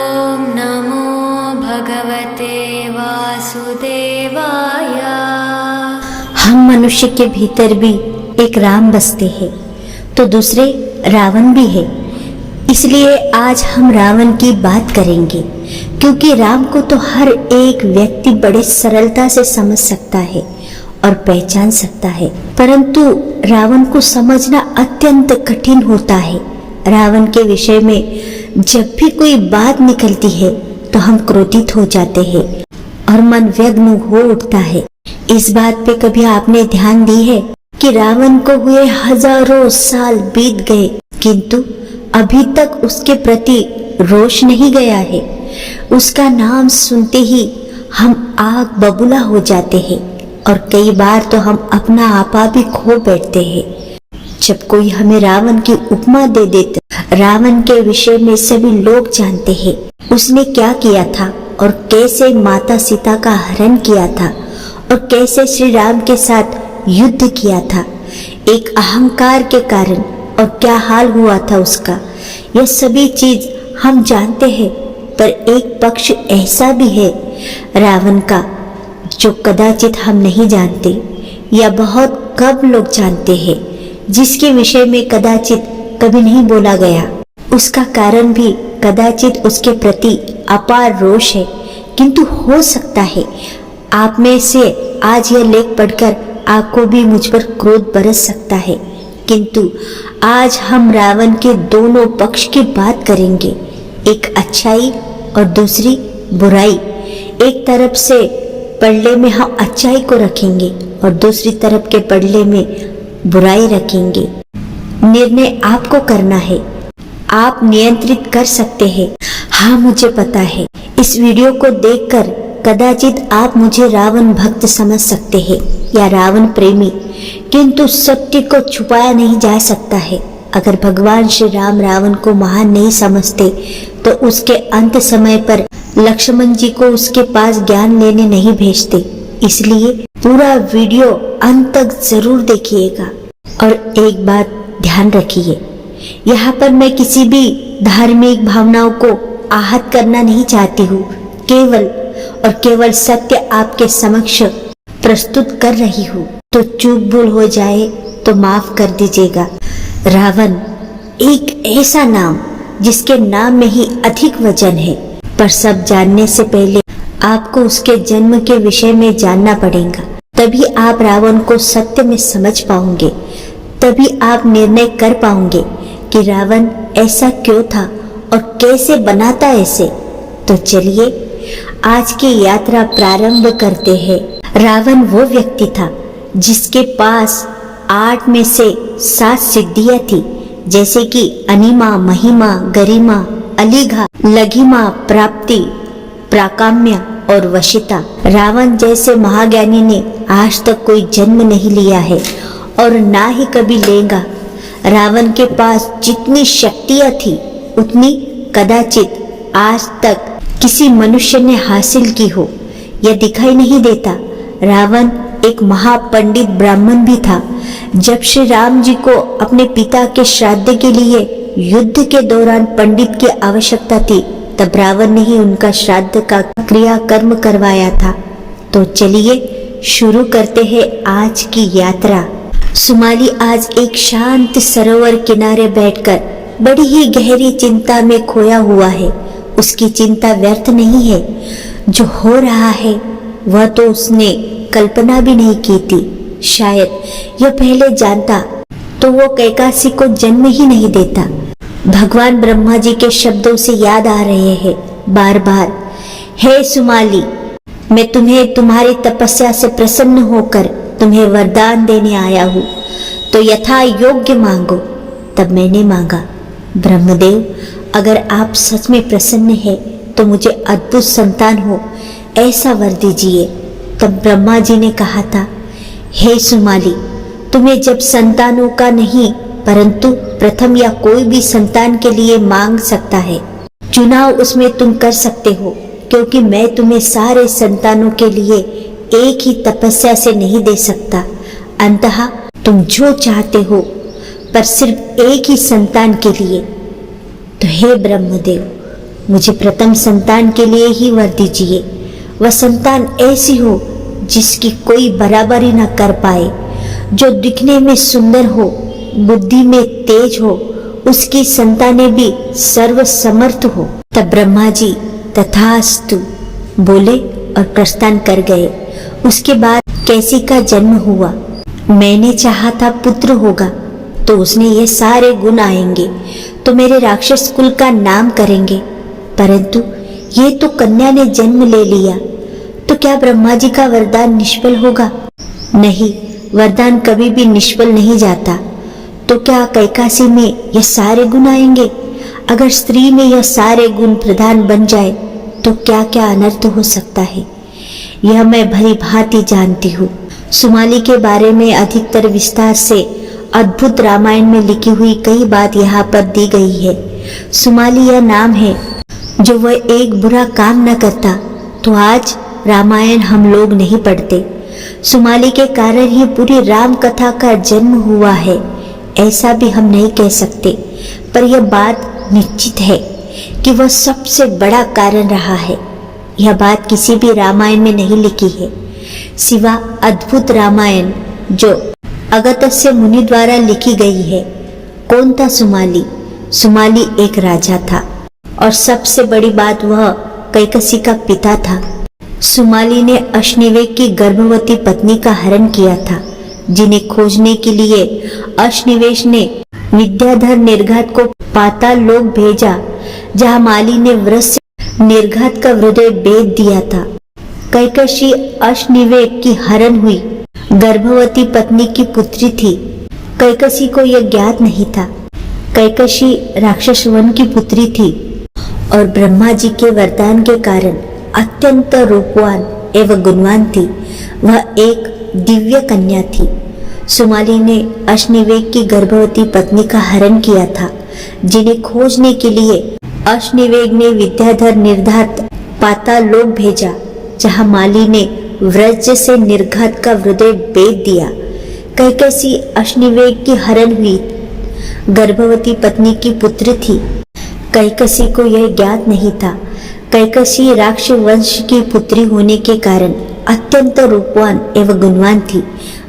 ओम नमो भगवते वासुदेवाय। हम मनुष्य के भीतर भी एक राम बसते हैं तो दूसरे रावण भी है। इसलिए आज हम रावण की बात करेंगे, क्योंकि राम को तो हर एक व्यक्ति बड़े सरलता से समझ सकता है और पहचान सकता है, परंतु रावण को समझना अत्यंत कठिन होता है। रावण के विषय में जब भी कोई बात निकलती है तो हम क्रोधित हो जाते हैं और मन व्यग्र हो उठता है। इस बात पे कभी आपने ध्यान दी है कि रावण को हुए हजारों साल बीत गए, किंतु अभी तक उसके प्रति रोष नहीं गया है। उसका नाम सुनते ही हम आग बबूला हो जाते हैं और कई बार तो हम अपना आपा भी खो बैठते हैं। जब कोई हमें रावण की उपमा दे देता, रावण के विषय में सभी लोग जानते हैं उसने क्या किया था और कैसे माता सीता का हरण किया था और कैसे श्री राम के साथ युद्ध किया था एक अहंकार के कारण, और क्या हाल हुआ था उसका। यह सभी चीज हम जानते हैं, पर एक पक्ष ऐसा भी है रावण का जो कदाचित हम नहीं जानते या बहुत कम लोग जानते हैं, जिसके विषय में कदाचित कभी नहीं बोला गया। उसका कारण भी कदाचित उसके प्रति अपार रोष है, किंतु हो सकता है आप में से आज यह लेख पढ़कर आपको भी मुझ पर क्रोध बरस सकता है, किंतु आज हम रावण के दोनों पक्ष की बात करेंगे, एक अच्छाई और दूसरी बुराई। एक तरफ से पलड़े में हम अच्छाई को रखेंगे और दूसरी तरफ के पलड़े में बुराई रखेंगे। निर्णय आपको करना है, आप नियंत्रित कर सकते हैं। हाँ, मुझे पता है इस वीडियो को देखकर कदाचित आप मुझे रावण भक्त समझ सकते हैं या रावण प्रेमी, किंतु सत्य को छुपाया नहीं जा सकता है। अगर भगवान श्री राम रावण को महान नहीं समझते तो उसके अंत समय पर लक्ष्मण जी को उसके पास ज्ञान लेने नहीं भेजते। इसलिए पूरा वीडियो अंत तक जरूर देखिएगा। और एक बात ध्यान रखिए, यहाँ पर मैं किसी भी धार्मिक भावनाओं को आहत करना नहीं चाहती हूँ, केवल और केवल सत्य आपके समक्ष प्रस्तुत कर रही हूँ। तो चूक भूल हो जाए तो माफ कर दीजिएगा। रावण एक ऐसा नाम जिसके नाम में ही अधिक वजन है, पर सब जानने से पहले आपको उसके जन्म के विषय में जानना पड़ेगा। तभी आप रावण को सत्य में समझ पाओगे, तभी आप निर्णय कर पाओगे कि रावण ऐसा क्यों था और कैसे बनाता ऐसे। तो चलिए आज की यात्रा प्रारंभ करते हैं। रावण वो व्यक्ति था जिसके पास 8 में से 7 सिद्धियां थी, जैसे कि अनिमा, महिमा, गरिमा, अलिघा, लघिमा, प्राप्ति, प्राकाम्य और वशिता। रावण जैसे महाज्ञानी ने आज तक कोई जन्म नहीं लिया है और ना ही कभी लेगा। रावण के पास जितनी शक्तियां थी उतनी कदाचित आज तक किसी मनुष्य ने हासिल की हो, यह दिखाई नहीं देता। रावण एक महापंडित ब्राह्मण भी था। जब श्री राम जी को अपने पिता के श्राद्ध के लिए युद्ध के दौरान पंडित की आवश्यकता थी, तब रावण ने ही उनका श्राद्ध का क्रियाकर्म करवाया था। तो चलिए शुरू करते हैं आज की यात्रा। सुमाली आज एक शांत सरोवर किनारे बैठकर बड़ी ही गहरी चिंता में खोया हुआ है। उसकी चिंता व्यर्थ नहीं है। जो हो रहा है वह तो उसने कल्पना भी नहीं की थी। शायद यह पहले जानता तो वो कैकासी को जन्म ही नहीं देता। भगवान ब्रह्मा जी के शब्दों से याद आ रहे हैं बार बार, हे सुमाली, मैं तुम्हें तुम्हारी तपस्या से प्रसन्न होकर तुम्हें वरदान देने आया हूँ, तो यथा योग्य मांगो। तब मैंने मांगा, ब्रह्मदेव, अगर आप सच में प्रसन्न हैं तो मुझे अद्भुत संतान हो ऐसा वर दीजिए। तब ब्रह्मा जी ने कहा था, हे सुमाली, तुम्हें जब संतानों का नहीं परंतु प्रथम या कोई भी संतान के लिए मांग सकता है, चुनाव उसमें तुम कर सकते हो, क्योंकि मैं तुम्हें सारे संतानों के लिए एक ही तपस्या से नहीं दे सकता। अंततः तुम जो चाहते हो, पर सिर्फ एक ही संतान के लिए। तो हे ब्रह्मदेव, मुझे प्रथम संतान के लिए ही वर दीजिए। वह संतान ऐसी हो जिसकी कोई बराबरी न कर पाए, जो दिखने में सुंदर हो, बुद्धि में तेज हो, उसकी संतानें भी सर्वसमर्थ हो। तब ब्रह्मा जी तथास्तु बोले और प्रस्थान कर गए। उसके बाद कैसी का जन्म हुआ। मैंने चाहा था पुत्र होगा तो उसने ये सारे गुण आएंगे तो मेरे राक्षस कुल का नाम करेंगे, परंतु ये तो कन्या ने जन्म ले लिया, तो क्या ब्रह्मा जी का वरदान निष्फल होगा? नहीं, वरदान कभी भी निष्फल नहीं जाता। तो क्या कैकासी में ये सारे गुण आएंगे? अगर स्त्री में यह सारे गुण प्रधान बन जाए तो क्या क्या अनर्थ हो सकता है, यह मैं भली भांति जानती हूँ। सुमाली के बारे में अधिकतर विस्तार से अद्भुत रामायण में लिखी हुई कई बात यहाँ पर दी गई है। सुमाली यह नाम है। जो वह एक बुरा काम न करता तो आज रामायण हम लोग नहीं पढ़ते। सुमाली के कारण ही पूरी राम कथा का जन्म हुआ है, ऐसा भी हम नहीं कह सकते, पर यह बात निश्चित है कि वह सबसे बड़ा कारण रहा है। यह बात किसी भी रामायण में नहीं लिखी है, सिवा अद्भुत रामायण जो अगस्त्य मुनि द्वारा लिखी गई है। कौन था सुमाली? सुमाली एक राजा था और सबसे बड़ी बात वह कैकसी का पिता था। सुमाली ने अश्निवेग की गर्भवती पत्नी का हरण किया था, जिन्हें खोजने के लिए अश्निवेश ने विद्याधर निर्घात को पाताल लोक भेजा, जहां माली ने वृष से निर्घात का हृदय बेच दिया था। कैकसी अश्निवेग की हरण हुई गर्भवती पत्नी की पुत्री थी। कैकसी को यह ज्ञात नहीं था। कैकसी राक्षस वन की पुत्री थी और ब्रह्मा जी के वरदान के कारण अत्यंत रूपवान एवं गुणवान थी। वह एक दिव्य कन्या थी। सुमाली ने अश्निवेग की गर्भवती पत्नी का हरण किया था, जिन्हें खोजने के लिए अश्निवेग ने विद्याधर निर्घात पाताल लोक भेजा, जहां माली ने व्रज से निर्घात का हृदय बेच दिया। कैकसी अश्निवेग की हरण हुई गर्भवती पत्नी की पुत्र थी। कैकसी को यह ज्ञात नहीं था। कैकसी राक्षस वंश की पुत्री होने के कारण अत्यंत रूपवान एवं गुणवान थी।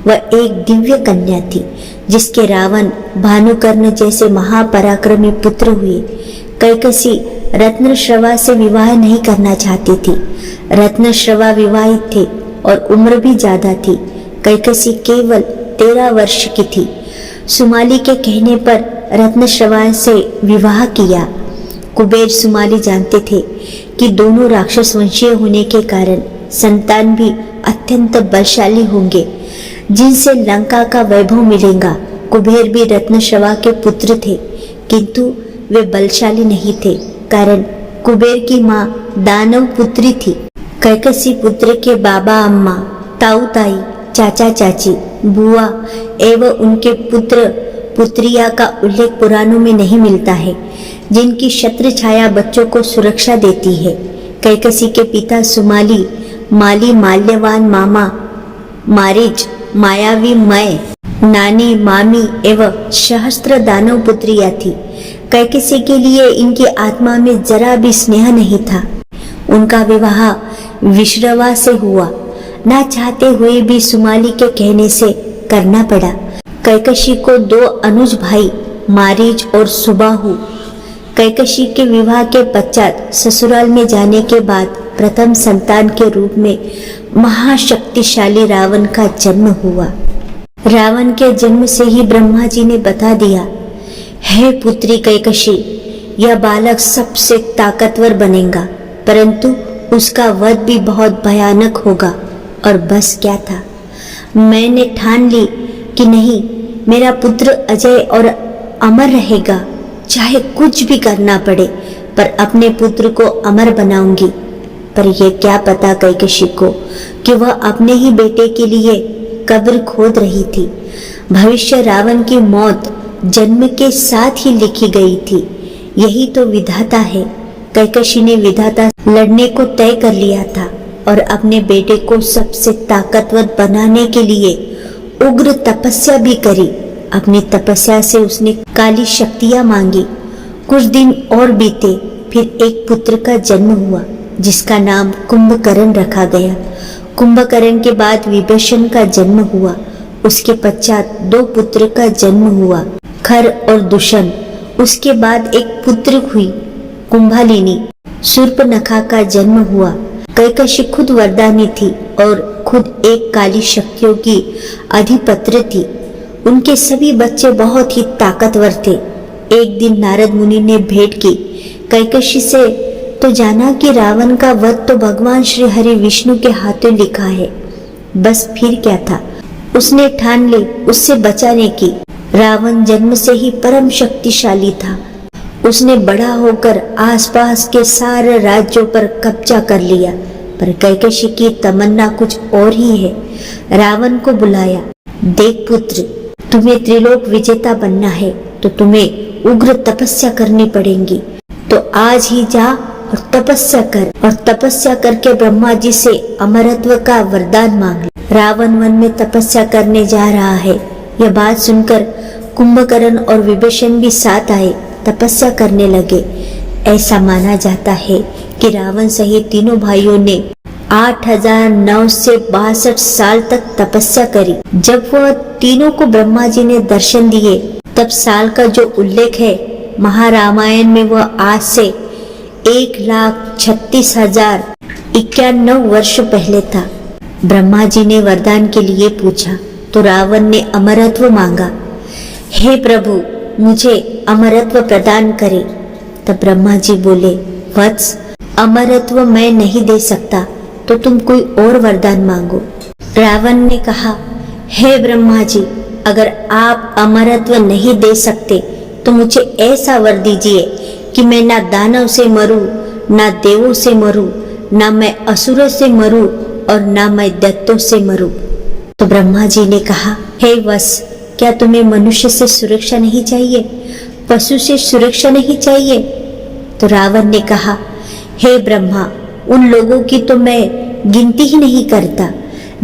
वह एक दिव्य कन्या थी, जिसके रावण भानुकर्ण जैसे महापराक्रमी पुत्र हुए। कैकसी रत्नश्रवा से विवाह नहीं करना चाहती थी। रत्नश्रवा विवाहित थे और उम्र भी ज्यादा थी। कैकसी केवल 13 वर्ष की थी। सुमाली के कहने पर रत्नश्रवा से विवाह किया। कुबेर सुमाली जानते थे कि दोनों राक्षस वंशीय होने के कारण संतान भी अत्यंत बलशाली होंगे, जिनसे लंका का वैभव मिलेगा। कुबेर भी रत्नश्रवा के पुत्र थे, किंतु वे बलशाली नहीं थे, कारण कुबेर की माँ दानव पुत्री थी। कैकसी पुत्र के बाबा अम्मा, ताऊ ताई, चाचा चाची, बुआ एवं उनके पुत्र पुत्रिया का उल्लेख पुराणों में नहीं मिलता है, जिनकी छत्र छाया बच्चों को सुरक्षा देती है। कैकसी के पिता सुमाली माली माल्यवान मामा मारीच मायावी मय नानी मामी एवं सहस्त्र दानव पुत्रिया थी। कैकसी के लिए इनकी आत्मा में जरा भी स्नेह नहीं था। उनका विवाह विश्रवा से हुआ, ना चाहते हुए भी सुमाली के कहने से करना पड़ा। कैकसी को 2 अनुज भाई मारीच और सुबाहु। कैकसी के विवाह के पश्चात ससुराल में जाने के बाद प्रथम संतान के रूप में महाशक्तिशाली रावण का जन्म हुआ। रावण के जन्म से ही ब्रह्मा जी ने बता दिया, हे पुत्री कैकसी, यह बालक सबसे ताकतवर बनेगा, परंतु उसका वध भी बहुत भयानक होगा। और बस क्या था, मैंने ठान ली कि नहीं, मेरा पुत्र अजय और अमर रहेगा, चाहे कुछ भी करना पड़े, पर अपने पुत्र को अमर बनाऊंगी। पर यह क्या पता कैकसी को कि वह अपने ही बेटे के लिए कब्र खोद रही थी। भविष्य रावण की मौत जन्म के साथ ही लिखी गई थी। यही तो विधाता है। कैकसी ने विधाता लड़ने को तय कर लिया था और अपने बेटे को सबसे ताकतवर बनाने के लिए उग्र तपस्या भी करी। अपनी तपस्या से उसने काली शक्तियां मांगी। कुछ दिन और बीते, फिर एक पुत्र का जन्म हुआ जिसका नाम कुंभकर्ण रखा गया। कुंभकर्ण के बाद विभीषण का जन्म हुआ। उसके पश्चात 2 पुत्र का जन्म हुआ, खर और दूषण। उसके बाद एक पुत्र हुई कुंभालिनी। शूर्पणखा का जन्म हुआ। कैकसी खुद वरदानी थी और खुद एक काली शक्तियों की अधिपत्र थी। उनके सभी बच्चे बहुत ही ताकतवर थे। एक दिन नारद मुनि ने भेंट की कैकसी से तो जाना कि रावण का वध तो भगवान श्री हरि विष्णु के हाथों लिखा है। बस फिर क्या था, उसने ठान ली उससे बचाने की। रावण जन्म से ही परम शक्तिशाली था। उसने बड़ा होकर आसपास के सारे राज्यों पर कब्जा कर लिया। पर कैकसी की तमन्ना कुछ और ही है। रावण को बुलाया, देख पुत्र, तुम्हें त्रिलोक विजेता बनना है तो तुम्हें उग्र तपस्या करनी पड़ेगी। तो आज ही जा और तपस्या कर, और तपस्या करके ब्रह्मा जी से अमरत्व का वरदान मांग। रावण वन में तपस्या करने जा रहा है। यह बात सुनकर कुंभकर्ण और विभीषण भी साथ आए, तपस्या करने लगे। ऐसा माना जाता है कि रावण सहित तीनों भाइयों ने 8962 साल तक तपस्या करी। जब वह तीनों को ब्रह्मा जी ने दर्शन दिए तब साल का जो उल्लेख है महारामायण में वह आज से 1,36,091 वर्ष पहले था। ब्रह्मा जी ने वरदान के लिए पूछा तो रावण ने अमरत्व मांगा। हे प्रभु, मुझे अमरत्व प्रदान करे। तब ब्रह्मा जी बोले, वत्स, अमरत्व मैं नहीं दे सकता तो तुम कोई और वरदान मांगो। रावण ने कहा, हे ब्रह्मा जी, अगर आप अमरत्व नहीं दे सकते तो मुझे ऐसा वर दीजिए कि मैं ना दानव से मरूं, ना देवों से मरूं, ना मैं असुरों से मरूं और ना मैं दैत्यों से मरूं। तो ब्रह्मा जी ने कहा, हे वत्स, क्या तुम्हें मनुष्य से सुरक्षा नहीं चाहिए, पशु से सुरक्षा नहीं चाहिए? तो रावण ने कहा, हे ब्रह्मा, उन लोगों की तो मैं गिनती ही नहीं करता।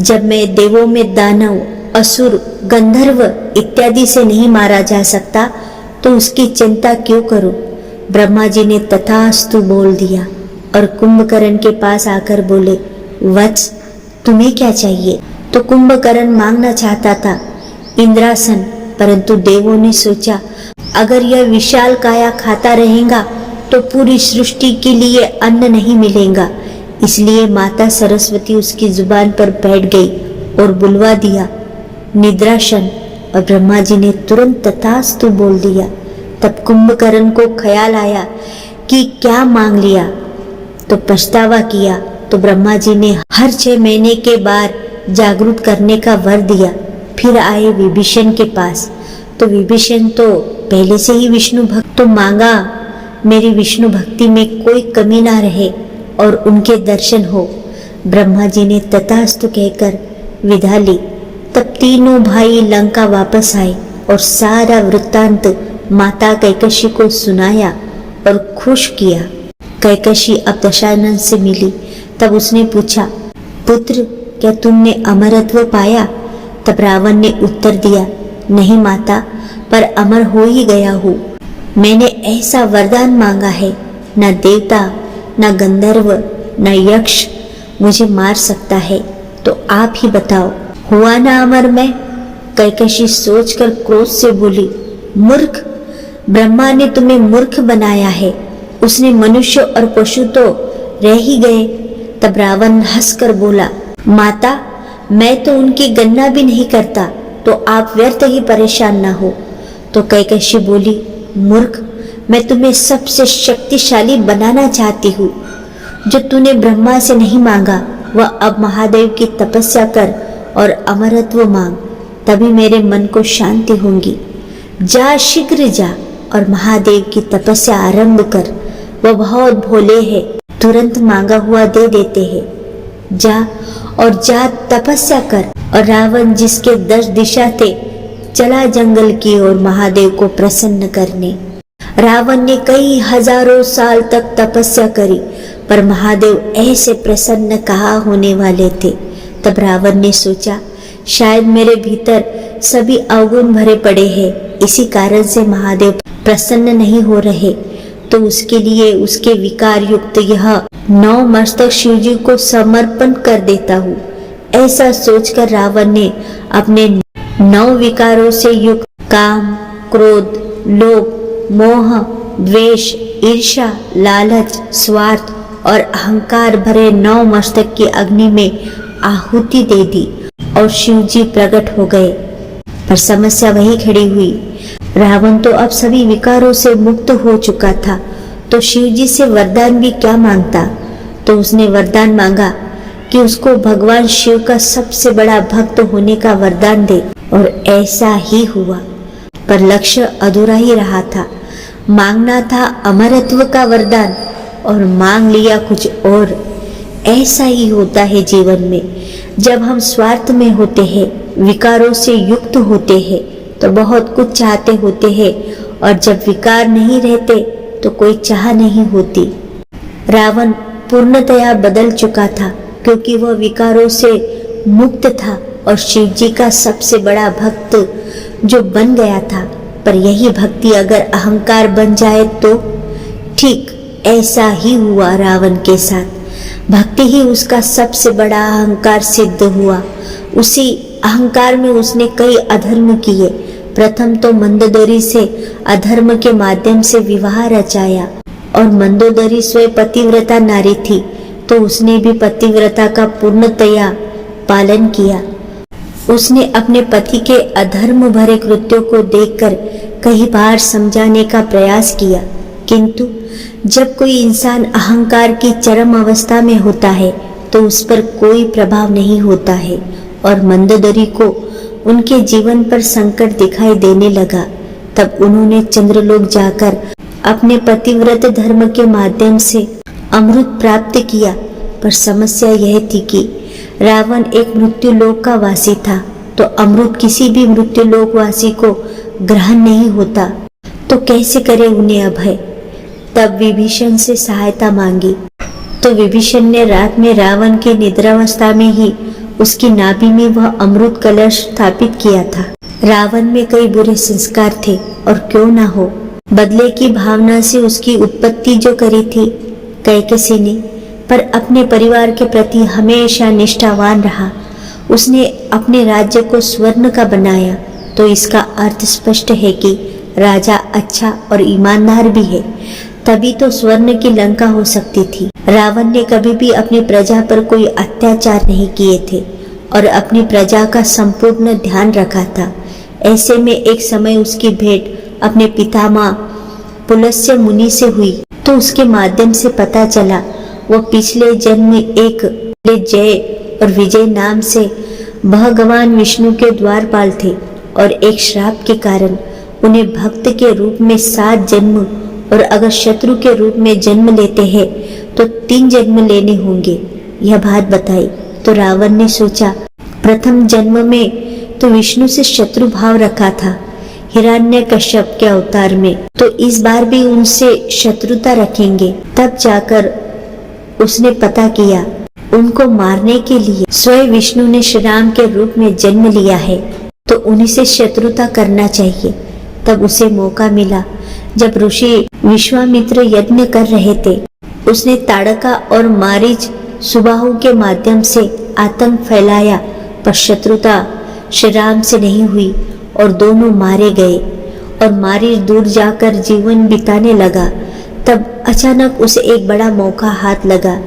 जब मैं देवों में दानव, असुर, गंधर्व इत्यादि से नहीं मारा जा सकता तो उसकी चिंता क्यों करूं? ब्रह्मा जी ने तथास्तु बोल दिया और कुंभकर्ण के पास आकर बोले, वत्स, तुम्हें क्या चाहिए? तो कुंभकर्ण मांगना चाहता था इंद्रासन, परंतु देवों ने सोचा अगर यह विशाल काया खाता रहेगा तो पूरी सृष्टि के लिए अन्न नहीं मिलेगा। इसलिए माता सरस्वती उसकी जुबान पर बैठ गई और बुलवा दिया निद्रासन, और ब्रह्मा जी ने तुरंत तथास्तु बोल दिया। तब कुंभकर्ण को ख्याल आया कि क्या मांग लिया, तो पछतावा किया। तो ब्रह्मा जी ने हर 6 महीने के बाद जागृत करने का वर दिया। फिर आए विभीषण के पास। तो विभीषण तो पहले से ही विष्णु भक्त, तो मांगा मेरी विष्णु भक्ति में कोई कमी ना रहे और उनके दर्शन हो। ब्रह्मा जी ने तथास्तु कहकर विदा ली। तब तीनों भाई लंका वापस आए और सारा वृत्तांत माता कैकसी को सुनाया और खुश किया। कैकसी अब दशानन से मिली। तब उसने पूछा, पुत्र, क्या तुमने अमरत्व पाया? तब रावण ने उत्तर दिया, नहीं माता, पर अमर हो ही गया हूँ। मैंने ऐसा वरदान मांगा है, न देवता, न गंधर्व, न यक्ष मुझे मार सकता है। तो आप ही बताओ, हुआ ना अमर मैं? कैकसी सोचकर क्रोध से बोली, मूर्ख, ब्रह्मा ने तुम्हें मूर्ख बनाया है। उसने मनुष्य और पशु तो रह ही गए। तब रावण हंसकर बोला, माता, मैं तो उनकी गणना भी नहीं करता, तो आप व्यर्थ ही परेशान ना हो। तो कैकसी बोली, मूर्ख, मैं तुम्हें सबसे शक्तिशाली बनाना चाहती हूँ। जो तूने ब्रह्मा से नहीं मांगा वह अब महादेव की तपस्या कर और अमरत्व मांग, तभी मेरे मन को शांति होगी। जा, शीघ्र जा और महादेव की तपस्या आरंभ कर। वह बहुत भोले हैं, तुरंत मांगा हुआ दे देते हैं। जा और जा तपस्या कर। और रावण जिसके 10 दिशा थे चला जंगल की ओर महादेव को प्रसन्न करने। रावण ने कई हजारों साल तक तपस्या करी, पर महादेव ऐसे प्रसन्न कहाँ होने वाले थे। तब रावण ने सोचा, शायद मेरे भीतर सभी अवगुण भरे पड़े हैं, इसी कारण से महादेव प्रसन्न नहीं हो रहे। तो उसके लिए उसके विकार युक्त यह 9 मस्तक शिव जी को समर्पण कर देता हूँ। ऐसा सोचकर रावण ने अपने 9 विकारों से युक्त काम, क्रोध, लोभ, मोह, द्वेष, ईर्ष्या, लालच, स्वार्थ और अहंकार भरे 9 मस्तक की अग्नि में आहुति दे दी और शिव जी प्रकट हो गए। पर समस्या वही खड़ी हुई। रावण तो अब सभी विकारों से मुक्त हो चुका था, तो शिव जी से वरदान भी क्या मांगता। तो उसने वरदान मांगा कि उसको भगवान शिव का सबसे बड़ा भक्त होने का वरदान दे, और ऐसा ही हुआ। पर लक्ष्य अधूरा ही रहा था। मांगना था अमरत्व का वरदान और मांग लिया कुछ और। ऐसा ही होता है जीवन में। जब हम स्वार्थ में होते हैं, विकारों से युक्त होते हैं, तो बहुत कुछ चाहते होते हैं, और जब विकार नहीं रहते तो कोई चाह नहीं होती। रावण पूर्णतया बदल चुका था, क्योंकि वह विकारों से मुक्त था और शिव जी का सबसे बड़ा भक्त जो बन गया था। पर यही भक्ति अगर अहंकार बन जाए तो? ठीक ऐसा ही हुआ रावण के साथ। भक्ति ही उसका सबसे बड़ा अहंकार सिद्ध हुआ। उसी अहंकार में उसने कई अधर्म किए। प्रथम तो मंदोदरी से अधर्म के माध्यम से विवाह रचाया, और मंदोदरी स्वयं पतिव्रता नारी थी, तो उसने भी पतिव्रता का पूर्णतया पालन किया। उसने अपने पति के अधर्म भरे कृत्यों को देखकर कई बार समझाने का प्रयास किया, किंतु जब कोई इंसान अहंकार की चरम अवस्था में होता है तो उस पर कोई प्रभाव नहीं होता है, और मंदोदरी को उनके जीवन पर संकट दिखाई देने लगा। तब उन्होंने चंद्रलोक जाकर अपने पतिव्रत धर्म के माध्यम से अमृत प्राप्त किया। पर समस्या यह थी कि रावण एक मृत्यु लोक का वासी था, तो अमृत किसी भी मृत्यु लोक वासी को ग्रहण नहीं होता, तो कैसे करे उन्हें अभय। तब विभीषण से सहायता मांगी, तो विभीषण ने रात में रावण के निद्रावस्था में ही उसकी नाभि में वह अमृत कलश स्थापित किया था। रावण में कई बुरे संस्कार थे, और क्यों ना हो, बदले की भावना से उसकी उत्पत्ति जो करी थी कैकसी ने, पर अपने परिवार के प्रति हमेशा निष्ठावान रहा। उसने अपने राज्य को स्वर्ण का बनाया, तो इसका अर्थ स्पष्ट है कि राजा अच्छा और ईमानदार भी है, तभी तो स्वर्ण की लंका हो सकती थी। रावण ने कभी भी अपनी प्रजा पर कोई अत्याचार नहीं किए थे और अपनी प्रजा का संपूर्ण ध्यान रखा था। ऐसे में एक समय उसकी भेंट अपने पितामह पुलस्त्य मुनि से हुई, तो उसके माध्यम से पता चला वह पिछले जन्म एक जय और विजय नाम से भगवान विष्णु के द्वारपाल थे, और एक श्राप के कारण उन्हें भक्त के रूप में 7 जन्म, और अगर शत्रु के रूप में जन्म लेते हैं तो 3 जन्म लेने होंगे। यह बात बताई तो रावण ने सोचा, प्रथम जन्म में तो विष्णु से शत्रु भाव रखा था हिरण्यकश्यप के अवतार में, तो इस बार भी उनसे शत्रुता रखेंगे। तब जाकर उसने पता किया उनको मारने के लिए स्वयं विष्णु ने श्री राम के रूप में जन्म लिया है, तो उन्हीं से शत्रुता करना चाहिए। तब उसे मौका मिला जब ऋषि विश्वामित्र यज्ञ कर रहे थे। उसने ताड़का और मारीच सुबाहु के माध्यम से आतंक फैलाया, पर शत्रुता श्री राम से नहीं हुई और दोनों मारे गए, और मारीच दूर जाकर जीवन बिताने लगा। तब अचानक उसे एक बड़ा मौका हाथ लगा,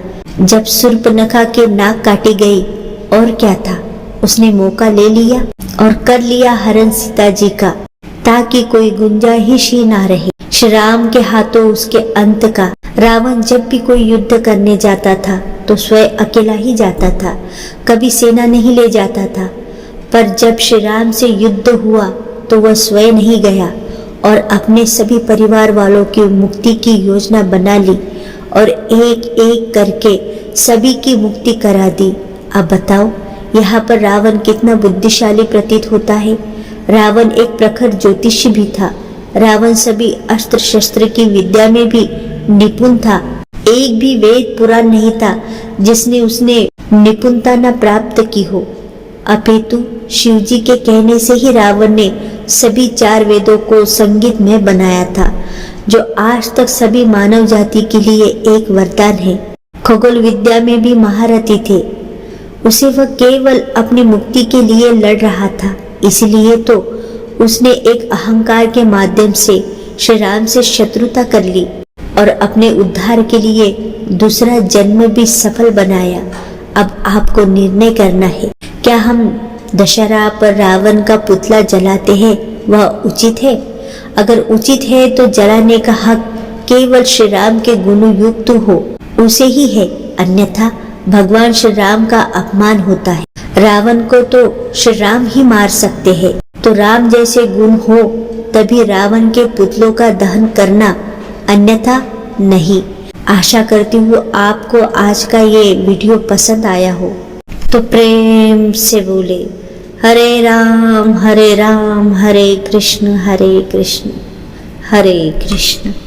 जब शूर्पणखा के नाक काटी गई। और क्या था, उसने मौका ले लिया और कर लिया हरण सीता जी का, ताकि कोई गुंजाइश ही ना रहे श्री राम के हाथों उसके अंत का। रावण जब भी कोई युद्ध करने जाता था तो स्वयं अकेला ही जाता था, कभी सेना नहीं ले जाता था। पर जब श्री राम से युद्ध हुआ तो वह स्वयं नहीं गया और अपने सभी परिवार वालों की मुक्ति की योजना बना ली और एक एक करके सभी की मुक्ति करा दी। अब बताओ यहाँ पर रावण कितना बुद्धिशाली प्रतीत होता है। रावण एक प्रखर ज्योतिषी भी था। रावण सभी अस्त्र शस्त्र की विद्या में भी निपुण था। एक भी वेद पुराण नहीं था जिसने उसने निपुणता न प्राप्त की हो। अपितु शिव जी के कहने से ही रावण ने सभी 4 वेदों को संगीत में बनाया था। जो आज तक सभी मानव जाति के लिए एक वरदान है। खगोल विद्या में भी महारथी थे। उसे वह केवल अपनी मुक्ति के लिए लड़ रहा था, इसलिए तो उसने एक अहंकार के माध्यम से श्री राम से शत्रुता कर ली और अपने उद्धार के लिए दूसरा जन्म भी सफल बनाया। अब आपको निर्णय करना है, क्या हम दशहरा पर रावण का पुतला जलाते हैं वह उचित है? अगर उचित है तो जलाने का हक केवल श्री राम के गुण युक्त हो उसे ही है, अन्यथा भगवान श्री राम का अपमान होता है। रावण को तो श्री राम ही मार सकते हैं, तो राम जैसे गुण हो तभी रावण के पुतलों का दहन करना, अन्यथा नहीं। आशा करती हूँ आपको आज का ये वीडियो पसंद आया हो, तो प्रेम से बोले हरे राम हरे कृष्ण हरे कृष्ण हरे कृष्ण।